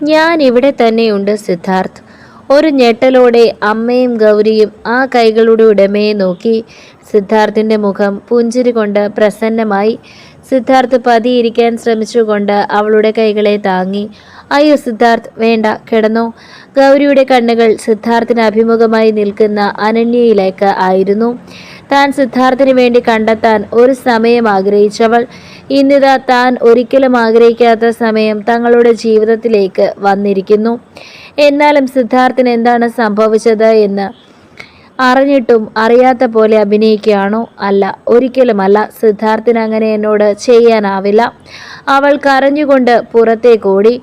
ഞാൻ ഇവിടെ തന്നെയുണ്ട് സിദ്ധാർത്ഥ്. ഒരു ഞെട്ടലോടെ അമ്മയും ഗൗരിയും ആ കൈകളുടെ ഉടമയെ നോക്കി. സിദ്ധാർത്ഥിന്റെ മുഖം പുഞ്ചിരി കൊണ്ട് പ്രസന്നമായി. സിദ്ധാർത്ഥ് പതിയിരിക്കാൻ ശ്രമിച്ചുകൊണ്ട് അവളുടെ കൈകളെ താങ്ങി. അയ്യോ സിദ്ധാർത്ഥ്, വേണ്ട, കിടന്നോ. ഗൗരിയുടെ കണ്ണുകൾ സിദ്ധാർത്ഥിന് അഭിമുഖമായി നിൽക്കുന്ന അനന്യയിലേക്ക് ആയിരുന്നു. താൻ സിദ്ധാർത്ഥിന് വേണ്ടി കണ്ടെത്താൻ ഒരു സമയം ആഗ്രഹിച്ചവൾ ഇന്നിതാ താൻ ഒരിക്കലും ആഗ്രഹിക്കാത്ത സമയം തങ്ങളുടെ ജീവിതത്തിലേക്ക് വന്നിരിക്കുന്നു. എന്നാലും സിദ്ധാർത്ഥിന് എന്താണ് സംഭവിച്ചത് എന്ന് അറിഞ്ഞിട്ടും അറിയാത്ത പോലെ അഭിനയിക്കുകയാണോ? അല്ല, ഒരിക്കലുമല്ല. സിദ്ധാർത്ഥിന് അങ്ങനെ എന്നോട് ചെയ്യാനാവില്ല. അവൾ കരഞ്ഞുകൊണ്ട് പുറത്തേക്കോടി.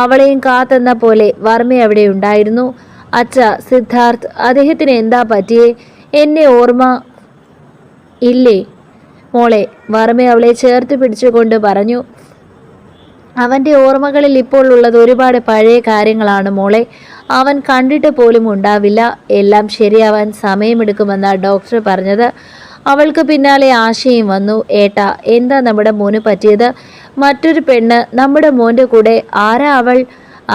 അവളെയും കാത്തെന്ന പോലെ വർമ്മ അവിടെ ഉണ്ടായിരുന്നു. അച്ഛ, സിദ്ധാർത്ഥ്, അദ്ദേഹത്തിന് എന്താ പറ്റിയേ? എന്നെ ഓർമ്മ ഇല്ലേ മോളെ? വർമ്മ അവളെ ചേർത്ത് പിടിച്ചുകൊണ്ട് പറഞ്ഞു. അവൻ്റെ ഓർമ്മകളിൽ ഇപ്പോൾ ഉള്ളത് ഒരുപാട് പഴയ കാര്യങ്ങളാണ് മോളെ. അവൻ കണ്ടിട്ട് പോലും ഉണ്ടാവില്ല. എല്ലാം ശരിയാവാൻ സമയമെടുക്കുമെന്ന ഡോക്ടർ പറഞ്ഞത്. അവൾക്ക് പിന്നാലെ ആശയും വന്നു. ഏട്ടാ, എന്താ നമ്മുടെ മോന് പറ്റിയത്? മറ്റൊരു പെണ്ണ് നമ്മുടെ മോൻ്റെ കൂടെ. ആരാ അവൾ?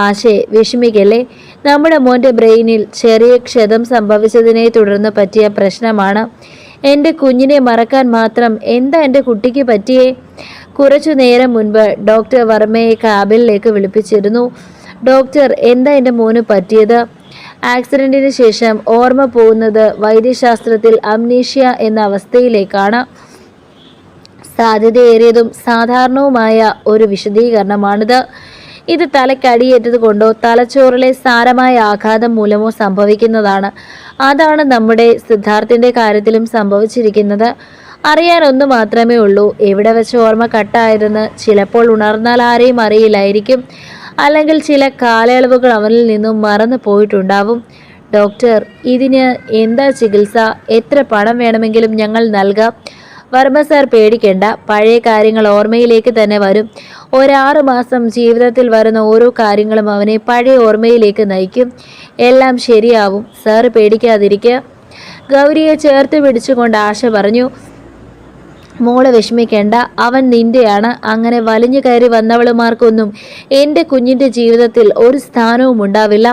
ആശയെ, വിഷമിക്കല്ലേ. നമ്മുടെ മോൻ്റെ ബ്രെയിനിൽ ചെറിയ ക്ഷതം സംഭവിച്ചതിനെ തുടർന്ന് പറ്റിയ പ്രശ്നമാണ്. എൻ്റെ കുഞ്ഞിനെ മറക്കാൻ മാത്രം എന്താ എൻ്റെ കുട്ടിക്ക് പറ്റിയേ? കുറച്ചു നേരം മുൻപ് ഡോക്ടർ വർമ്മയെ ക്യാബിനിലേക്ക് വിളിപ്പിച്ചിരുന്നു. ഡോക്ടർ, എന്താ എൻ്റെ മോന് പറ്റിയത്? ആക്സിഡന്റിന് ശേഷം ഓർമ്മ പോകുന്നത് വൈദ്യശാസ്ത്രത്തിൽ അംനീഷ്യ എന്ന അവസ്ഥയിലേക്കാണ്. സാധ്യതയേറിയതും സാധാരണവുമായ ഒരു വിശദീകരണമാണിത്. ഇത് തലക്കടിയേറ്റത് കൊണ്ടോ തലച്ചോറിലെ സാരമായ ആഘാതം മൂലമോ സംഭവിക്കുന്നതാണ്. അതാണ് നമ്മുടെ സിദ്ധാർത്ഥിന്റെ കാര്യത്തിലും സംഭവിച്ചിരിക്കുന്നത്. അറിയാൻ ഒന്ന് മാത്രമേ ഉള്ളൂ, എവിടെ വെച്ച് ഓർമ്മ കട്ടായതെന്ന്. ചിലപ്പോൾ ഉണർന്നാൽ ആരെയും അറിയില്ലായിരിക്കും. അല്ലെങ്കിൽ ചില കാലയളവുകൾ അവനിൽ നിന്നും മറന്നു പോയിട്ടുണ്ടാവും. ഡോക്ടർ, ഇതിന് എന്താ ചികിത്സ? എത്ര പണം വേണമെങ്കിലും ഞങ്ങൾ നൽകാം. വർമ്മ സാർ, പേടിക്കേണ്ട. പഴയ കാര്യങ്ങൾ ഓർമ്മയിലേക്ക് തന്നെ വരും. 6 മാസം ജീവിതത്തിൽ വരുന്ന ഓരോ കാര്യങ്ങളും അവനെ പഴയ ഓർമ്മയിലേക്ക് നയിക്കും. എല്ലാം ശരിയാവും. സാർ പേടിക്കാതിരിക്കുക. ഗൗരിയെ ചേർത്ത് പിടിച്ചുകൊണ്ട് ആശ പറഞ്ഞു. മോളെ വിഷമിക്കേണ്ട, അവൻ നിന്റെയാണ്. അങ്ങനെ വലിഞ്ഞു കയറി വന്നവളുമാർക്കൊന്നും എൻ്റെ കുഞ്ഞിൻ്റെ ജീവിതത്തിൽ ഒരു സ്ഥാനവും ഉണ്ടാവില്ല.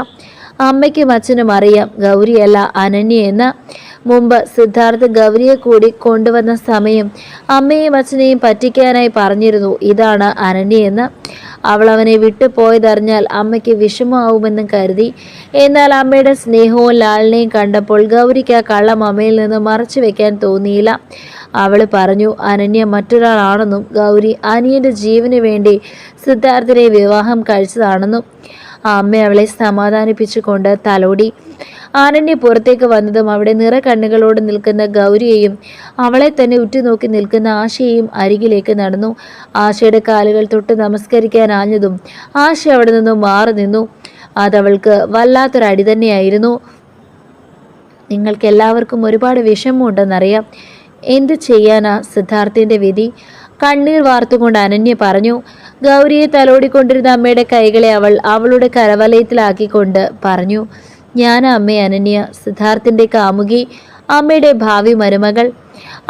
അമ്മയ്ക്കും അച്ഛനും അറിയാം ഗൗരിയല്ല അനന്യയെന്ന്. മുമ്പ് സിദ്ധാർത്ഥ് ഗൗരിയെ കൂടി കൊണ്ടുവന്ന സമയം അമ്മയും അച്ഛനെയും പറ്റിക്കാനായി പറഞ്ഞിരുന്നു ഇതാണ് അനന്യയെന്ന്. അവൾ അവനെ വിട്ടുപോയതറിഞ്ഞാൽ അമ്മയ്ക്ക് വിഷമമാവുമെന്നും കരുതി. എന്നാൽ അമ്മയുടെ സ്നേഹവും ലാളനയും കണ്ടപ്പോൾ ഗൗരിക്ക് ആ കള്ളം അമ്മയിൽ നിന്ന് മറച്ചു വെക്കാൻ തോന്നിയില്ല. അവൾ പറഞ്ഞു അനന്യ മറ്റൊരാളാണെന്നും ഗൗരി അനിയൻ്റെ ജീവന് വേണ്ടി സിദ്ധാർത്ഥിനെ വിവാഹം കഴിച്ചതാണെന്നും. അമ്മ അവളെ സമാധാനിപ്പിച്ചുകൊണ്ട് തലോടി. അനന്യ പുറത്തേക്ക് വന്നതും അവിടെ നിറകണ്ണുകളോട് നിൽക്കുന്ന ഗൗരിയെയും അവളെ തന്നെ ഉറ്റുനോക്കി നിൽക്കുന്ന ആശയെയും അരികിലേക്ക് നടന്നു. ആശയുടെ കാലുകൾ തൊട്ട് നമസ്കരിക്കാൻ ആഞ്ഞതും ആശ അവിടെ നിന്നും മാറി നിന്നു. അതവൾക്ക് വല്ലാത്തൊരടി തന്നെയായിരുന്നു. നിങ്ങൾക്ക് എല്ലാവർക്കും ഒരുപാട് വിഷമമുണ്ടെന്നറിയാം. എന്ത് ചെയ്യാനാ സിദ്ധാർത്ഥിന്റെ വിധി? കണ്ണീർ വാർത്തുകൊണ്ട് അനന്യ പറഞ്ഞു. ഗൗരിയെ തലോടിക്കൊണ്ടിരുന്ന അമ്മയുടെ കൈകളെ അവൾ അവളുടെ കരവലയത്തിലാക്കിക്കൊണ്ട് പറഞ്ഞു. ഞാൻ അമ്മേ അനന്യ, സിദ്ധാർത്ഥിന്റെ കാമുകി, അമ്മയുടെ ഭാവി മരുമകൾ.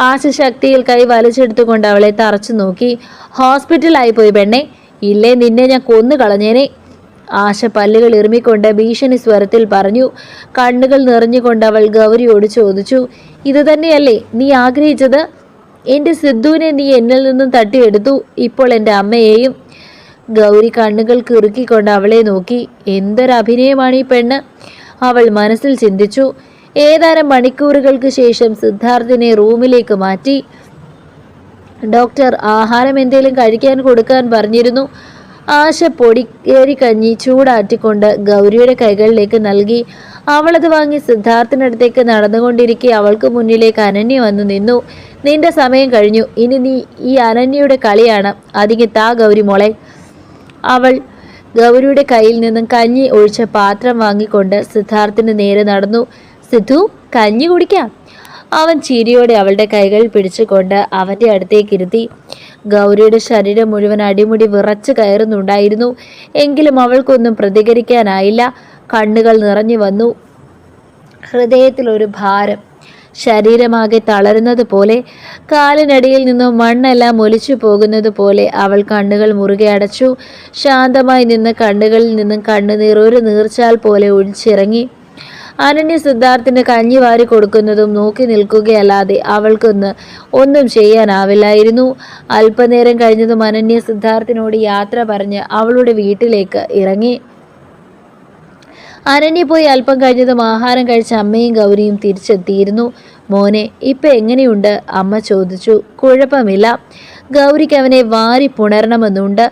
ആശ ശക്തിയിൽ കൈ വലിച്ചെടുത്തുകൊണ്ട് അവളെ തറച്ചു നോക്കി. ഹോസ്പിറ്റലായി പോയി പെണ്ണെ, ഇല്ലേ നിന്നെ ഞാൻ കൊന്നു കളഞ്ഞേനെ. ആശ പല്ലുകൾ ഇറുമിക്കൊണ്ട് ഭീഷണി സ്വരത്തിൽ പറഞ്ഞു. കണ്ണുകൾ നിറഞ്ഞുകൊണ്ട് അവൾ ഗൗരിയോട് ചോദിച്ചു, ഇത് തന്നെയല്ലേ നീ ആഗ്രഹിച്ചത്? എൻ്റെ സിദ്ധുവിനെ നീ എന്നിൽ നിന്നും തട്ടിയെടുത്തു, ഇപ്പോൾ എൻ്റെ അമ്മയെയും. ഗൗരി കണ്ണുകൾ കിറുക്കിക്കൊണ്ട് അവളെ നോക്കി. എന്തൊരഭിനയമാണ് ഈ പെണ്ണ്, അവൾ മനസ്സിൽ ചിന്തിച്ചു. ഏതാനും മണിക്കൂറുകൾക്ക് ശേഷം സിദ്ധാർത്ഥിനെ റൂമിലേക്ക് മാറ്റി. ഡോക്ടർ ആഹാരം എന്തെങ്കിലും കഴിക്കാൻ കൊടുക്കാൻ പറഞ്ഞിരുന്നു. ആശ പൊടിയേരി കഞ്ഞി ചൂടാറ്റിക്കൊണ്ട് ഗൗരിയുടെ കൈകളിലേക്ക് നൽകി. അവളത് വാങ്ങി സിദ്ധാർത്ഥിനടുത്തേക്ക് നടന്നുകൊണ്ടിരിക്കെ അവൾക്ക് മുന്നിലേക്ക് അനന്യ വന്നു നിന്നു. നിന്റെ സമയം കഴിഞ്ഞു, ഇനി നീ ഈ അനന്യയുടെ കളിയാണ്. അതിങ്ങി താ ഗൗരി മോളെ. അവൾ ഗൗരിയുടെ കയ്യിൽ നിന്നും കഞ്ഞി ഒഴിച്ച പാത്രം വാങ്ങിക്കൊണ്ട് സിദ്ധാർത്ഥിന് നേരെ നടന്നു. സിദ്ധു, കഞ്ഞി കുടിക്കാം. അവൻ ചിരിയോടെ അവളുടെ കൈകൾ പിടിച്ചുകൊണ്ട് അവൻ്റെ അടുത്തേക്ക് ഇരുത്തി. ഗൗരിയുടെ ശരീരം മുഴുവൻ അടിമുടി വിറച്ചു കയറുന്നുണ്ടായിരുന്നു. എങ്കിലും അവൾക്കൊന്നും പ്രതികരിക്കാനായില്ല. കണ്ണുകൾ നിറഞ്ഞു വന്നു. ഹൃദയത്തിൽ ഒരു ഭാരം. ശരീരമാകെ തളരുന്നത് പോലെ, കാലിനടിയിൽ നിന്നും മണ്ണെല്ലാം ഒലിച്ചു പോകുന്നത് പോലെ അവൾ കണ്ണുകൾ മുറുകെ അടച്ചു. ശാന്തമായി നിന്ന കണ്ണുകളിൽ നിന്നും കണ്ണുനീർ ഒരു നീർച്ചാൽ പോലെ ഒഴിച്ചിറങ്ങി. അനന്യ സിദ്ധാർത്ഥിന് കഞ്ഞി വാരി കൊടുക്കുന്നതും നോക്കി നിൽക്കുകയല്ലാതെ ഒന്നും ചെയ്യാനാവില്ലായിരുന്നു. അല്പനേരം കഴിഞ്ഞതും അനന്യ സിദ്ധാർത്ഥിനോട് യാത്ര പറഞ്ഞ് അവളുടെ വീട്ടിലേക്ക് ഇറങ്ങി. അനന്യ പോയി അല്പം കഴിഞ്ഞതും ആഹാരം കഴിച്ച അമ്മയും ഗൗരിയും തിരിച്ചെത്തിയിരുന്നു. മോനെ, ഇപ്പം എങ്ങനെയുണ്ട്? അമ്മ ചോദിച്ചു. കുഴപ്പമില്ല. ഗൗരിക്ക് അവനെ വാരി പുണരണമെന്നുണ്ട്.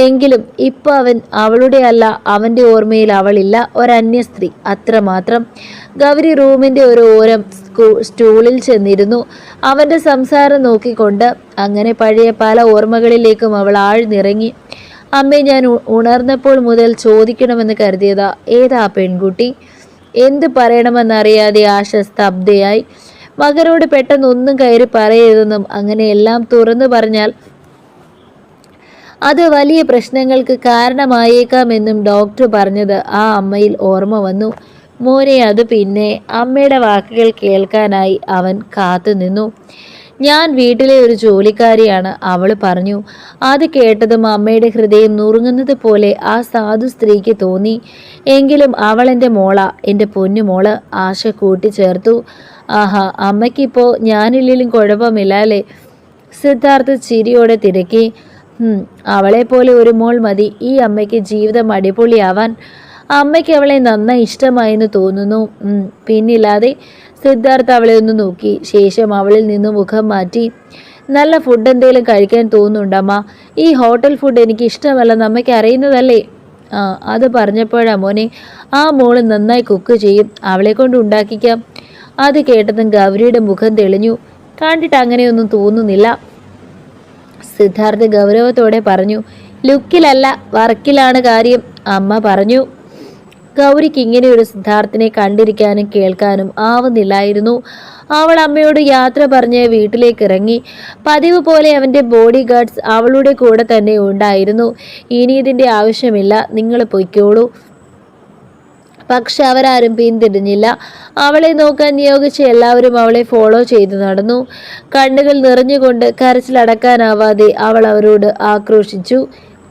എങ്കിലും ഇപ്പം അവളുടെ അല്ല, അവൻ്റെ ഓർമ്മയിൽ അവളില്ല. ഒരന്യ സ്ത്രീ, അത്രമാത്രം. ഗൗരി റൂമിൻ്റെ ഒരു ഓരം സ്റ്റൂളിൽ ചെന്നിരുന്നു, അവൻ്റെ സംസാരം നോക്കിക്കൊണ്ട്. അങ്ങനെ പഴയ പല ഓർമ്മകളിലേക്കും അവൾ ആഴ്ന്നിറങ്ങി. അമ്മേ, ഞാൻ ഉണർന്നപ്പോൾ മുതൽ ചോദിക്കണമെന്ന് കരുതിയതാ, ഏതാ പെൺകുട്ടി? എന്ത് പറയണമെന്നറിയാതെ ആശ സ്തബ്ധയായി. മകനോട് പെട്ടെന്ന് ഒന്നും കയറി പറയരുതെന്നും അങ്ങനെ എല്ലാം തുറന്നു പറഞ്ഞാൽ അത് വലിയ പ്രശ്നങ്ങൾക്ക് കാരണമായേക്കാമെന്നും ഡോക്ടർ പറഞ്ഞത് ആ അമ്മയിൽ ഓർമ്മ വന്നു. മോനെ, അത് പിന്നെ. അമ്മയുടെ വാക്കുകൾ കേൾക്കാനായി അവൻ കാത്തുനിന്നു. ഞാൻ വീട്ടിലെ ഒരു ജോലിക്കാരിയാണ്, അവൾ പറഞ്ഞു. അത് കേട്ടതും അമ്മയുടെ ഹൃദയം നുറുങ്ങുന്നത് പോലെ ആ സാധു സ്ത്രീക്ക് തോന്നി. എങ്കിലും അവൾ എൻ്റെ മോളാ, എൻ്റെ പൊന്നുമോള്, ആശ കൂട്ടിച്ചേർത്തു. ആഹാ, അമ്മയ്ക്കിപ്പോൾ ഞാനില്ലെങ്കിലും കുഴപ്പമില്ല അല്ലേ? സിദ്ധാർത്ഥ് ചിരിയോടെ തിരക്കി. അവളെപ്പോലെ ഒരു മോൾ മതി ഈ അമ്മയ്ക്ക് ജീവിതം അടിപൊളിയാവാൻ. അമ്മയ്ക്ക് അവളെ നന്നായി ഇഷ്ടമായെന്ന് തോന്നുന്നു. പിന്നില്ലാതെ. സിദ്ധാർത്ഥ് അവളെ ഒന്ന് നോക്കി. ശേഷം അവളിൽ നിന്ന് മുഖം മാറ്റി. നല്ല ഫുഡ് എന്തെങ്കിലും കഴിക്കാൻ തോന്നുന്നുണ്ടമ്മ? ഈ ഹോട്ടൽ ഫുഡ് എനിക്ക് ഇഷ്ടമല്ലെന്ന് അമ്മയ്ക്ക് അറിയുന്നതല്ലേ? അത് പറഞ്ഞപ്പോഴാ മോനെ, ആ മോള് നന്നായി കുക്ക് ചെയ്യും, അവളെ കൊണ്ട് ഉണ്ടാക്കിക്കാം. അത് കേട്ടതും ഗൗരിയുടെ മുഖം തെളിഞ്ഞു. കണ്ടിട്ട് അങ്ങനെയൊന്നും തോന്നുന്നില്ല, സിദ്ധാർത്ഥ് ഗൗരവത്തോടെ പറഞ്ഞു. ലുക്കിലല്ല, വർക്കിലാണ് കാര്യം, അമ്മ പറഞ്ഞു. ഗൗരിക്ക് ഇങ്ങനെ ഒരു സിദ്ധാർത്ഥിനെ കണ്ടിരിക്കാനും കേൾക്കാനും ആവുന്നില്ലായിരുന്നു. അവൾ അമ്മയോട് യാത്ര പറഞ്ഞ് വീട്ടിലേക്ക് ഇറങ്ങി. പതിവ് പോലെ അവൻ്റെ ബോഡി ഗാർഡ്സ് അവളുടെ കൂടെ തന്നെ ഉണ്ടായിരുന്നു. ഇനി ഇതിൻ്റെ ആവശ്യമില്ല, നിങ്ങൾ പൊയ്ക്കോളൂ. പക്ഷെ അവരാരും പിന്തിരിഞ്ഞില്ല. അവളെ നോക്കാൻ നിയോഗിച്ച എല്ലാവരും അവളെ ഫോളോ ചെയ്തു നടന്നു. കണ്ണുകൾ നിറഞ്ഞുകൊണ്ട് കരച്ചിലടക്കാനാവാതെ അവൾ അവരോട് ആക്രോശിച്ചു.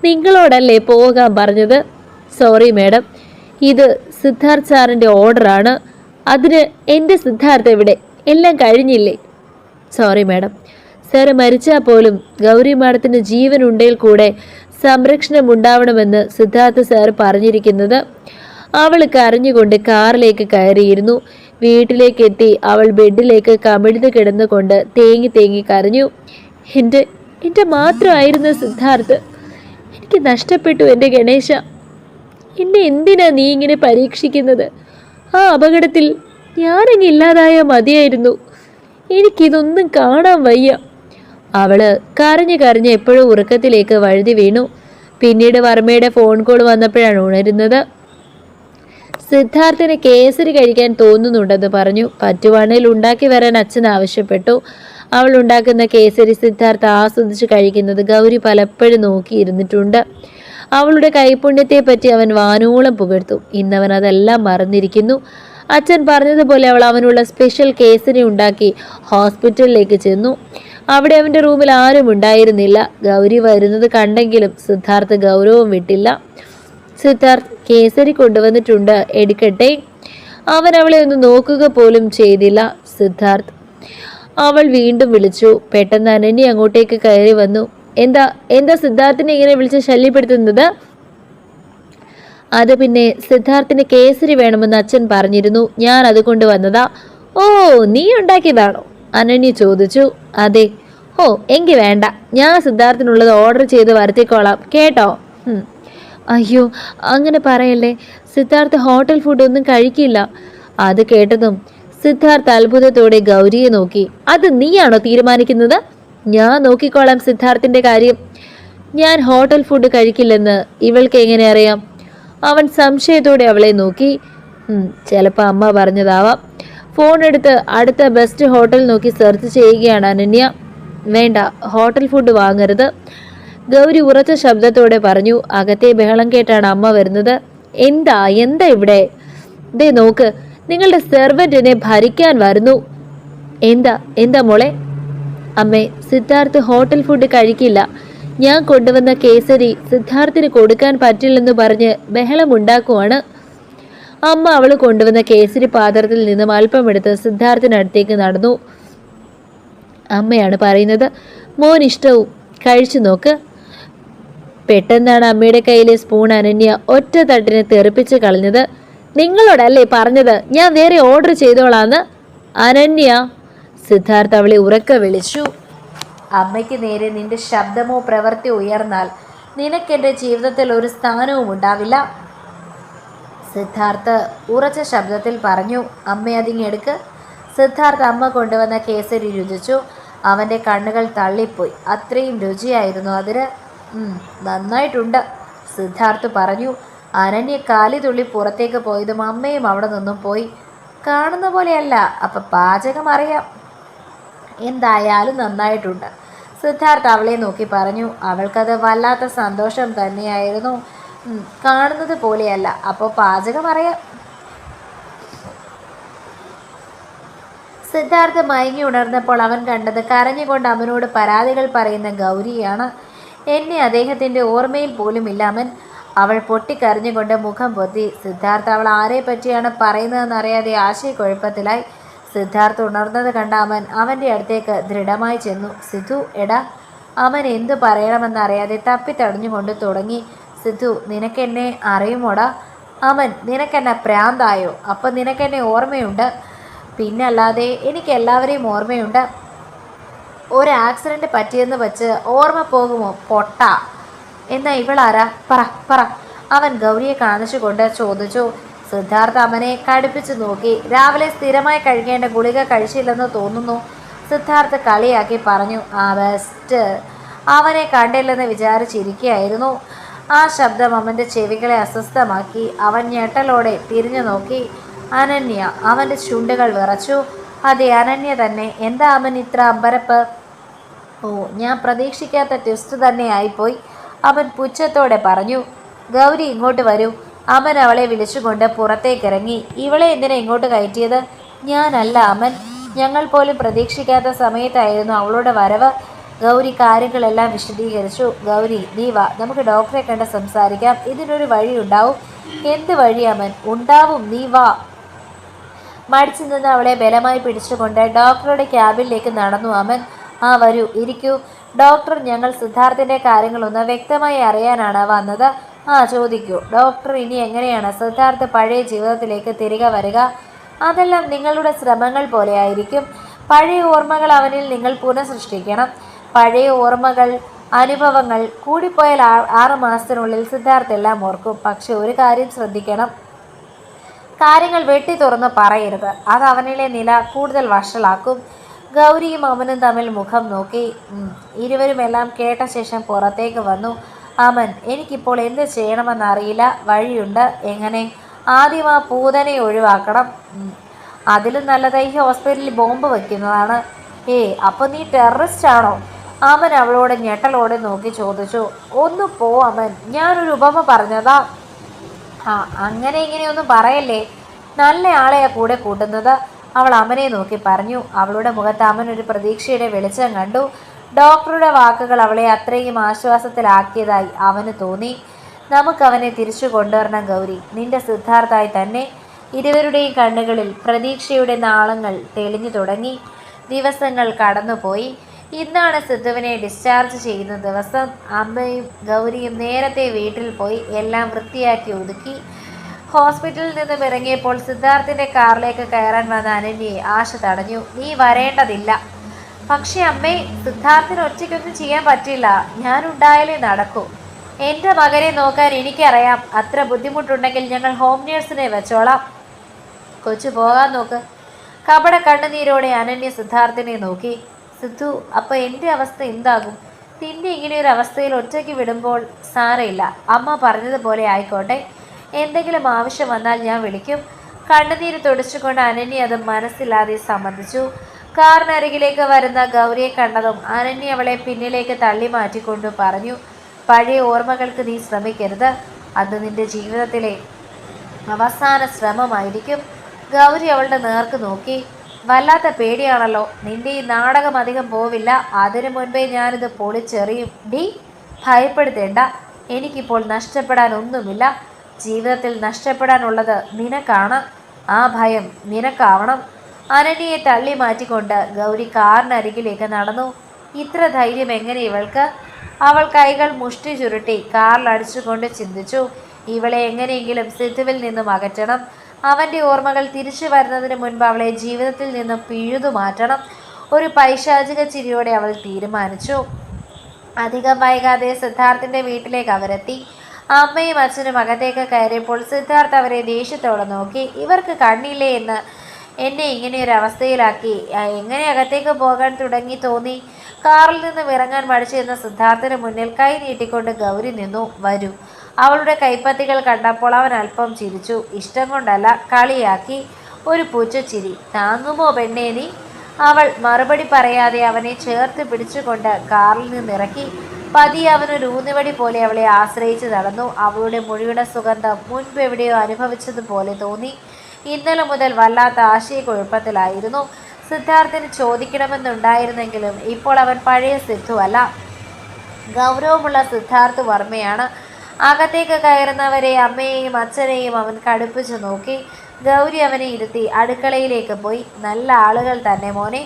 നിങ്ങളോടല്ലേ പോകാൻ പറഞ്ഞത്? സോറി മാഡം, ഇത് സിദ്ധാർത്ഥ് സാറിൻ്റെ ഓർഡറാണ്. അതിന് എൻ്റെ സിദ്ധാർത്ഥ് എവിടെ? എല്ലാം കഴിഞ്ഞില്ലേ? Sorry madam. സാറ് മരിച്ചാൽ പോലും ഗൗരി മാഡത്തിന് ജീവൻ ഉണ്ടെങ്കിൽ കൂടെ സംരക്ഷണം ഉണ്ടാവണമെന്ന് സിദ്ധാർത്ഥ് സാർ പറഞ്ഞിരിക്കുന്നത്. അവൾ കരഞ്ഞുകൊണ്ട് കാറിലേക്ക് കയറിയിരുന്നു. വീട്ടിലേക്ക് എത്തി അവൾ ബെഡിലേക്ക് കമിഴ്ന്ന് കിടന്നുകൊണ്ട് തേങ്ങി തേങ്ങി കരഞ്ഞു. എൻ്റെ മാത്രമായിരുന്നു സിദ്ധാർത്ഥ്, എനിക്ക് നഷ്ടപ്പെട്ടു എൻ്റെ ഗണേശ. എന്നെ എന്തിനാ നീ ഇങ്ങനെ പരീക്ഷിക്കുന്നത്? ആ അപകടത്തിൽ ഞാനങ്ങ് ഇല്ലാതായ മതിയായിരുന്നു. എനിക്കിതൊന്നും കാണാൻ വയ്യ. അവള് കരഞ്ഞ് എപ്പോഴും ഉറക്കത്തിലേക്ക് വഴുതി വീണു. പിന്നീട് വർമ്മയുടെ ഫോൺ കോൾ വന്നപ്പോഴാണ് ഉണരുന്നത്. സിദ്ധാർത്ഥിന് കേസരി കഴിക്കാൻ തോന്നുന്നുണ്ടെന്ന് പറഞ്ഞു. പറ്റുവാണേൽ ഉണ്ടാക്കി വരാൻ അച്ഛൻ ആവശ്യപ്പെട്ടു. അവൾ ഉണ്ടാക്കുന്ന കേസരി സിദ്ധാർത്ഥ് ആസ്വദിച്ച് കഴിക്കുന്നത് ഗൗരി പലപ്പോഴും നോക്കിയിരുന്നിട്ടുണ്ട്. അവളുടെ കൈപുണ്യത്തെ പറ്റി അവൻ വാനോളം പുകഴ്ത്തു. ഇന്നവൻ അതെല്ലാം മറന്നിരിക്കുന്നു. അച്ഛൻ പറഞ്ഞതുപോലെ അവൾ അവനുള്ള സ്പെഷ്യൽ കേസരി ഉണ്ടാക്കി ഹോസ്പിറ്റലിലേക്ക് ചെന്നു. അവിടെ അവൻ്റെ റൂമിൽ ആരും ഉണ്ടായിരുന്നില്ല. ഗൗരി വരുന്നത് കണ്ടെങ്കിലും സിദ്ധാർത്ഥ് ഗൗരവം വിട്ടില്ല. സിദ്ധാർത്ഥ്, കേസരി കൊണ്ടുവന്നിട്ടുണ്ട്, എടുക്കട്ടെ? അവൻ അവളെ ഒന്ന് നോക്കുക പോലും ചെയ്തില്ല. സിദ്ധാർത്ഥ്. അവൾ വീണ്ടും വിളിച്ചു. പെട്ടെന്ന് അനന്യ അങ്ങോട്ടേക്ക് കയറി വന്നു. എന്താ സിദ്ധാർത്ഥിനെ ഇങ്ങനെ വിളിച്ച് ശല്യപ്പെടുത്തുന്നത്? അത് പിന്നെ സിദ്ധാർത്ഥിന് കേസരി വേണമെന്ന് അച്ഛൻ പറഞ്ഞിരുന്നു, ഞാൻ അതുകൊണ്ട് വന്നതാ. ഓ, നീ ഉണ്ടാക്കിയതാണോ? അനന്യ ചോദിച്ചു. അതെ. ഓ, എങ്കിൽ വേണ്ട, ഞാൻ സിദ്ധാർത്ഥിനുള്ളത് ഓർഡർ ചെയ്ത് വരുത്തിക്കോളാം കേട്ടോ. അയ്യോ, അങ്ങനെ പറയല്ലേ. സിദ്ധാർത്ഥ് ഹോട്ടൽ ഫുഡ് ഒന്നും കഴിക്കില്ല. അത് കേട്ടതും സിദ്ധാർത്ഥ് അത്ഭുതത്തോടെ ഗൗരിയെ നോക്കി. അത് നീയാണോ തീരുമാനിക്കുന്നത്? ഞാൻ നോക്കിക്കോളാം സിദ്ധാർത്ഥിന്റെ കാര്യം. ഞാൻ ഹോട്ടൽ ഫുഡ് കഴിക്കില്ലെന്ന് ഇവൾക്ക് എങ്ങനെ അറിയാം? അവൻ സംശയത്തോടെ അവളെ നോക്കി. ചിലപ്പോൾ അമ്മ പറഞ്ഞതാവാം. ഫോൺ എടുത്ത് അടുത്ത ബെസ്റ്റ് ഹോട്ടൽ നോക്കി സെർച്ച് ചെയ്യുകയാണ് അനന്യ. വേണ്ട, ഹോട്ടൽ ഫുഡ് വാങ്ങരുത്, ഗൗരി ഉറച്ച ശബ്ദത്തോടെ പറഞ്ഞു. അകത്തെ ബഹളം കേട്ടാണ് അമ്മ വരുന്നത്. എന്താ ഇവിടെ? ദേ നോക്ക്, നിങ്ങളുടെ സെർവൻറ്റിനെ ഭരിക്കാൻ വരുന്നു. എന്താ എന്താ മോളെ? അമ്മേ, സിദ്ധാർത്ഥ് ഹോട്ടൽ ഫുഡ് കഴിക്കില്ല. ഞാൻ കൊണ്ടുവന്ന കേസരി സിദ്ധാർത്ഥിന് കൊടുക്കാൻ പറ്റില്ലെന്ന് പറഞ്ഞ് ബഹളമുണ്ടാക്കുവാണ്. അമ്മ അവൾ കൊണ്ടുവന്ന കേസരി പാത്രത്തിൽ നിന്നും അല്പമെടുത്ത് സിദ്ധാർത്ഥിനടുത്തേക്ക് നടന്നു. അമ്മയാണ് പറയുന്നത്, മോൻ ഇഷ്ടവും കഴിച്ചു നോക്ക്. പെട്ടെന്നാണ് അമ്മയുടെ കയ്യിലെ സ്പൂൺ അനന്യ ഒറ്റ തട്ടിന് തെറിപ്പിച്ച് കളഞ്ഞത്. നിങ്ങളോടല്ലേ പറഞ്ഞത് ഞാൻ വേറെ ഓർഡർ ചെയ്തോളാന്ന്? അനന്യ, സിദ്ധാർത്ഥ് അവളെ ഉറക്കെ വിളിച്ചു. അമ്മയ്ക്ക് നേരെ നിന്റെ ശബ്ദമോ പ്രവൃത്തിയോ ഉയർന്നാൽ നിനക്കെൻ്റെ ജീവിതത്തിൽ ഒരു സ്ഥാനവും ഉണ്ടാവില്ല, സിദ്ധാർത്ഥ് ഉറച്ച ശബ്ദത്തിൽ പറഞ്ഞു. അമ്മ അതിങ്ങെടുക്ക്. സിദ്ധാർത്ഥ് അമ്മ കൊണ്ടുവന്ന കേസരി രുചിച്ചു. അവൻ്റെ കണ്ണുകൾ തള്ളിപ്പോയി. അത്രയും രുചിയായിരുന്നു അതിന്. നന്നായിട്ടുണ്ട്, സിദ്ധാർത്ഥ് പറഞ്ഞു. അനന്യ കാലി തുള്ളി പുറത്തേക്ക് പോയതും അമ്മയും അവിടെ നിന്നും പോയി. കാണുന്ന പോലെയല്ല, അപ്പം പാചകം അറിയാം. എന്തായാലും നന്നായിട്ടുണ്ട്, സിദ്ധാർത്ഥ് അവളെ നോക്കി പറഞ്ഞു. അവൾക്കത് വല്ലാത്ത സന്തോഷം തന്നെയായിരുന്നു. കാണുന്നത് പോലെയല്ല, അപ്പോൾ പാചകം അറിയാം. സിദ്ധാർത്ഥ് മയങ്ങി ഉണർന്നപ്പോൾ അവൻ കണ്ടത് കരഞ്ഞുകൊണ്ട് അവനോട് പരാതികൾ പറയുന്ന ഗൗരിയാണ്. എന്നെ അദ്ദേഹത്തിൻ്റെ ഓർമ്മയിൽ പോലും ഇല്ലാമൻ. അവൾ പൊട്ടിക്കരഞ്ഞുകൊണ്ട് മുഖം പൊത്തി. സിദ്ധാർത്ഥ് അവൾ ആരെ പറ്റിയാണ് പറയുന്നതെന്നറിയാതെ ആശയക്കുഴപ്പത്തിലായി. സിദ്ധാർത്ഥ് ഉണർന്നത് കണ്ട അവൻ അവൻ്റെ അടുത്തേക്ക് ദൃഢമായി ചെന്നു. സിദ്ധു എടാ. അവൻ എന്തു പറയണമെന്നറിയാതെ തപ്പിത്തടഞ്ഞുകൊണ്ട് തുടങ്ങി. സിദ്ധു, നിനക്കെന്നെ അറിയുമോടാ? അവൻ, നിനക്കെന്നെ പ്രാന്തായോ? അപ്പം നിനക്കെന്നെ ഓർമ്മയുണ്ട്? പിന്നല്ലാതെ എനിക്ക് എല്ലാവരെയും ഓർമ്മയുണ്ട്. ഒരു ആക്സിഡൻറ്റ് പറ്റിയെന്ന് വെച്ച് ഓർമ്മ പോകുമോ പൊട്ട? എന്നാ ഇവളാരാ? പറ പറ, അവൻ ഗൗരിയെ കാണിച്ചുകൊണ്ട് ചോദിച്ചു. സിദ്ധാർത്ഥ് അവനെ കടുപ്പിച്ചു നോക്കി. രാവിലെ സ്ഥിരമായി കഴിക്കേണ്ട ഗുളിക കഴിച്ചില്ലെന്ന് തോന്നുന്നു, സിദ്ധാർത്ഥ് കളിയാക്കി പറഞ്ഞു. ബെസ്റ്റ്. അവനെ കണ്ടില്ലെന്ന് വിചാരിച്ചിരിക്കുകയായിരുന്നു. ആ ശബ്ദം അവൻ്റെ ചെവികളെ അസ്വസ്ഥമാക്കി. അവൻ ഞെട്ടലോടെ തിരിഞ്ഞു നോക്കി. അനന്യ. അവൻ്റെ ചുണ്ടുകൾ വിറച്ചു. അതെ, അനന്യ തന്നെ. എന്താ അവൻ ഇത്ര അമ്പരപ്പ്? ഓ, ഞാൻ പ്രതീക്ഷിക്കാത്ത ട്വിസ്റ്റ് തന്നെ ആയിപ്പോയി, അവൻ പുച്ഛത്തോടെ പറഞ്ഞു. ഗൗരി, ഇങ്ങോട്ട് വരൂ. അവൻ അവളെ വിളിച്ചുകൊണ്ട് പുറത്തേക്കിറങ്ങി. ഇവളെ എന്തിനാ ഇങ്ങോട്ട് കയറ്റിയത്? ഞാനല്ല അമൻ. ഞങ്ങൾ പോലും പ്രതീക്ഷിക്കാത്ത സമയത്തായിരുന്നു അവളുടെ വരവ്. ഗൗരി കാര്യങ്ങളെല്ലാം വിശദീകരിച്ചു. ഗൗരി, നീ വാ, നമുക്ക് ഡോക്ടറെ കണ്ട് സംസാരിക്കാം. ഇതിനൊരു വഴി ഉണ്ടാവും. എന്ത് വഴി അമൻ? ഉണ്ടാവും, നീ വാ. മടിച്ചു നിന്ന് അവളെ ബലമായി പിടിച്ചുകൊണ്ട് ഡോക്ടറുടെ ക്യാബിനിലേക്ക് നടന്നു അമൻ. വരൂ, ഇരിക്കൂ. ഡോക്ടർ, ഞങ്ങൾ സിദ്ധാർത്ഥിൻ്റെ കാര്യങ്ങളൊന്ന് വ്യക്തമായി അറിയാനാണ് വന്നത്. ചോദിക്കൂ ഡോക്ടർ. ഇനി എങ്ങനെയാണ് സിദ്ധാർത്ഥ് പഴയ ജീവിതത്തിലേക്ക് തിരികെ വരിക? അതെല്ലാം നിങ്ങളുടെ ശ്രമങ്ങൾ പോലെയായിരിക്കും. പഴയ ഓർമ്മകൾ അവനിൽ നിങ്ങൾ പുനഃസൃഷ്ടിക്കണം. പഴയ ഓർമ്മകൾ, അനുഭവങ്ങൾ. കൂടിപ്പോയാൽ 6 മാസത്തിനുള്ളിൽ സിദ്ധാർത്ഥ് എല്ലാം ഓർക്കും. പക്ഷെ ഒരു കാര്യം ശ്രദ്ധിക്കണം, കാര്യങ്ങൾ വെട്ടി തുറന്ന് പറയരുത്. അത് അവനിലെ നില കൂടുതൽ വഷളാക്കും. ഗൗരിയും അവനും തമ്മിൽ മുഖം നോക്കി. ഇരുവരും എല്ലാം കേട്ട ശേഷം പുറത്തേക്ക് വന്നു. അമൻ, എനിക്കിപ്പോൾ എന്ത് ചെയ്യണമെന്നറിയില്ല. വഴിയുണ്ട്. എങ്ങനെ? ആദ്യം ആ പൂതനെ ഒഴിവാക്കണം. അതിലും നല്ലത് ഈ ഹോസ്പിറ്റലിൽ ബോംബ് വയ്ക്കുന്നതാണ്. അപ്പോൾ നീ ടെററിസ്റ്റ് ആണോ? അമൻ അവളോട് ഞെട്ടലോടെ നോക്കി ചോദിച്ചു. ഒന്ന് പോ അമൻ, ഞാനൊരു ഉപമ പറഞ്ഞതാ. അങ്ങനെ ഇങ്ങനെയൊന്നും പറയല്ലേ. നല്ല ആളെയാ കൂടെ കൂട്ടുന്നത്, അവൾ അമനെ നോക്കി പറഞ്ഞു. അവളുടെ മുഖത്ത് അമൻ ഒരു പ്രതീക്ഷയുടെ വെളിച്ചം കണ്ടു. ഡോക്ടറുടെ വാക്കുകൾ അവളെ അത്രയും ആശ്വാസത്തിലാക്കിയതായി അവന് തോന്നി. നമുക്കവനെ തിരിച്ചു കൊണ്ടുവരണം ഗൗരി, നിന്റെ സിദ്ധാർത്ഥായി തന്നെ. ഇരുവരുടെയും കണ്ണുകളിൽ പ്രതീക്ഷയുടെ നാളങ്ങൾ തെളിഞ്ഞു തുടങ്ങി. ദിവസങ്ങൾ കടന്നുപോയി. ഇന്നാണ് സിദ്ധുവിനെ ഡിസ്ചാർജ് ചെയ്യുന്ന ദിവസം. അമ്മയും ഗൗരിയും നേരത്തെ വീട്ടിൽ പോയി എല്ലാം വൃത്തിയാക്കി ഒതുക്കി. ഹോസ്പിറ്റലിൽ നിന്നും ഇറങ്ങിയപ്പോൾ സിദ്ധാർത്ഥിൻ്റെ കാറിലേക്ക് കയറാൻ വന്ന അനന്യയെ ആശ തടഞ്ഞു. നീ വരേണ്ടതില്ല. പക്ഷേ അമ്മേ, സിദ്ധാർത്ഥിന് ഒറ്റയ്ക്കൊന്നും ചെയ്യാൻ പറ്റില്ല. ഞാനുണ്ടായാലേ നടക്കൂ. എൻ്റെ മകനെ നോക്കാൻ എനിക്കറിയാം. അത്ര ബുദ്ധിമുട്ടുണ്ടെങ്കിൽ ഞങ്ങൾ ഹോം നേഴ്സിനെ വെച്ചോളാം. കൊച്ചു പോകാൻ നോക്ക്. കപട കണ്ണുനീരോടെ അനന്യ സിദ്ധാർത്ഥിനെ നോക്കി. സിദ്ധു, അപ്പോൾ എൻ്റെ അവസ്ഥ എന്താകും? നിന്നെ ഇങ്ങനെയൊരു അവസ്ഥയിൽ ഒറ്റയ്ക്ക് വിടുമ്പോൾ? സാരമില്ല, അമ്മ പറഞ്ഞതുപോലെ ആയിക്കോട്ടെ. എന്തെങ്കിലും ആവശ്യം വന്നാൽ ഞാൻ വിളിക്കും. കണ്ണുനീര് തുടച്ചുകൊണ്ട് അനന്യ അത് മനസ്സില്ലാതെ സമ്മതിച്ചു. കാറിനരികിലേക്ക് വരുന്ന ഗൗരിയെ കണ്ടതും അനന്യ അവളെ പിന്നിലേക്ക് തള്ളി മാറ്റിക്കൊണ്ടു പറഞ്ഞു. പഴയ ഓർമ്മകൾക്ക് നീ ശ്രമിക്കരുത്. അത് നിന്റെ ജീവിതത്തിലെ അവസാന ശ്രമമായിരിക്കും. ഗൗരി അവളുടെ നേർക്ക് നോക്കി. വല്ലാത്ത പേടിയാണല്ലോ. നിന്റെ ഈ നാടകം അധികം പോവില്ല. അതിനു മുൻപേ ഞാനിത് പൊളിച്ചെറിയും. ഡി, ഭയപ്പെടുത്തേണ്ട. എനിക്കിപ്പോൾ നഷ്ടപ്പെടാൻ ഒന്നുമില്ല. ജീവിതത്തിൽ നഷ്ടപ്പെടാനുള്ളത് നിനക്കാണ്. ആ ഭയം നിനക്കാവണം. അനന്യയെ തള്ളി മാറ്റിക്കൊണ്ട് ഗൗരി കാറിനരികിലേക്ക് നടന്നു. ഇത്ര ധൈര്യം എങ്ങനെ ഇവൾക്ക്? അവൾ കൈകൾ മുഷ്ടി ചുരുട്ടി കാറിൽ അടിച്ചുകൊണ്ട് ചിന്തിച്ചു. ഇവളെ എങ്ങനെയെങ്കിലും സിദ്ധുവിൽ നിന്നും അകറ്റണം. അവൻ്റെ ഓർമ്മകൾ തിരിച്ചു വരുന്നതിന് മുൻപ് അവളെ ജീവിതത്തിൽ നിന്നും പിഴുതു മാറ്റണം. ഒരു പൈശാചിക ചിരിയോടെ അവൾ തീരുമാനിച്ചു. അധികം വൈകാതെ സിദ്ധാർത്ഥിൻ്റെ വീട്ടിലേക്ക് അവരെത്തി. അമ്മയും അച്ഛനും അകത്തേക്ക് കയറിയപ്പോൾ സിദ്ധാർത്ഥ് അവരെ ദേഷ്യത്തോടെ നോക്കി. ഇവർക്ക് കണ്ണില്ലേ എന്ന് എന്നെ ഇങ്ങനെയൊരു അവസ്ഥയിലാക്കി. എങ്ങനെ അകത്തേക്ക് പോകാൻ തുടങ്ങി തോന്നി? കാറിൽ നിന്നും ഇറങ്ങാൻ മടിച്ചെന്ന സിദ്ധാർത്ഥിന് മുന്നിൽ കൈ നീട്ടിക്കൊണ്ട് ഗൗരി നിന്നു. വരൂ. അവളുടെ കൈപ്പത്തികൾ കണ്ടപ്പോൾ അവൻ അല്പം ചിരിച്ചു. ഇഷ്ടം കൊണ്ടല്ല, കളിയാക്കി. ഒരു പുച്ഛച്ചിരി. താങ്ങുമോ പെണ്ണേ നീ? അവൾ മറുപടി പറയാതെ അവനെ ചേർത്ത് പിടിച്ചുകൊണ്ട് കാറിൽ നിന്നിറക്കി. പതിയെ അവനൊരു ഊന്നുവടി പോലെ അവളെ ആശ്രയിച്ച് നടന്നു. അവളുടെ മൊഴിയുടെ സുഗന്ധം മുൻപ് എവിടെയോ അനുഭവിച്ചതുപോലെ തോന്നി. ഇന്നലെ മുതൽ വല്ലാത്ത ആശയക്കുഴപ്പത്തിലായിരുന്നു. സിദ്ധാർത്ഥിന് ചോദിക്കണമെന്നുണ്ടായിരുന്നെങ്കിലും ഇപ്പോൾ അവൻ പഴയ സിദ്ധു അല്ല, ഗൗരവമുള്ള സിദ്ധാർത്ഥ് വർമ്മയാണ്. അകത്തേക്ക് കയറുന്നവരെ അമ്മയെയും അച്ഛനെയും അവൻ കടുപ്പിച്ചു നോക്കി. ഗൗരി അവനെ ഇരുത്തി അടുക്കളയിലേക്ക് പോയി. നല്ല ആളുകൾ തന്നെ മോനെ.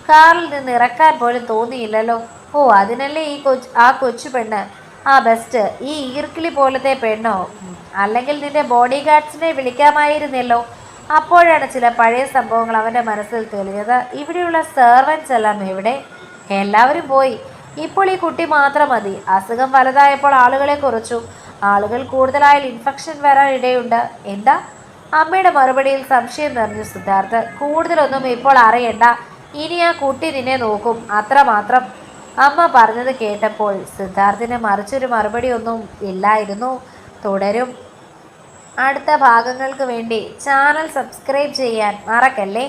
കാറിൽ നിന്ന് ഇറക്കാൻ പോലും തോന്നിയില്ലല്ലോ. ഓ, അതിനല്ലേ ആ കൊച്ചു പെണ്ണ്. ആ ബെസ്റ്റ്. ഈ ഈർക്കിളി പോലത്തെ പെണ്ണോ? അല്ലെങ്കിൽ നിന്റെ ബോഡി ഗാർഡ്സിനെ വിളിക്കാമായിരുന്നല്ലോ. അപ്പോഴാണ് ചില പഴയ സംഭവങ്ങൾ അവൻ്റെ മനസ്സിൽ തെളിഞ്ഞത്. ഇവിടെയുള്ള സെർവൻസ് എല്ലാം എവിടെ? എല്ലാവരും പോയി. ഇപ്പോൾ ഈ കുട്ടി മാത്രം മതി. അസുഖം വലുതായപ്പോൾ ആളുകളെ കുറച്ചു. ആളുകൾ കൂടുതലായാൽ ഇൻഫെക്ഷൻ വരാൻ ഇടയുണ്ട്. എന്താ? അമ്മയുടെ മറുപടിയിൽ സംശയം നിറഞ്ഞു സിദ്ധാർത്ഥ്. കൂടുതലൊന്നും ഇപ്പോൾ അറിയണ്ട. ഇനി ആ കുട്ടി നിന്നെ നോക്കും, അത്രമാത്രം. അമ്മ പറഞ്ഞത് കേട്ടപ്പോൾ സിദ്ധാർത്ഥിന് മറിച്ചൊരു മറുപടി ഒന്നും ഇല്ലായിരുന്നു. തുടരും. അടുത്ത ഭാഗങ്ങൾക്ക് വേണ്ടി ചാനൽ സബ്സ്ക്രൈബ് ചെയ്യാൻ മറക്കല്ലേ.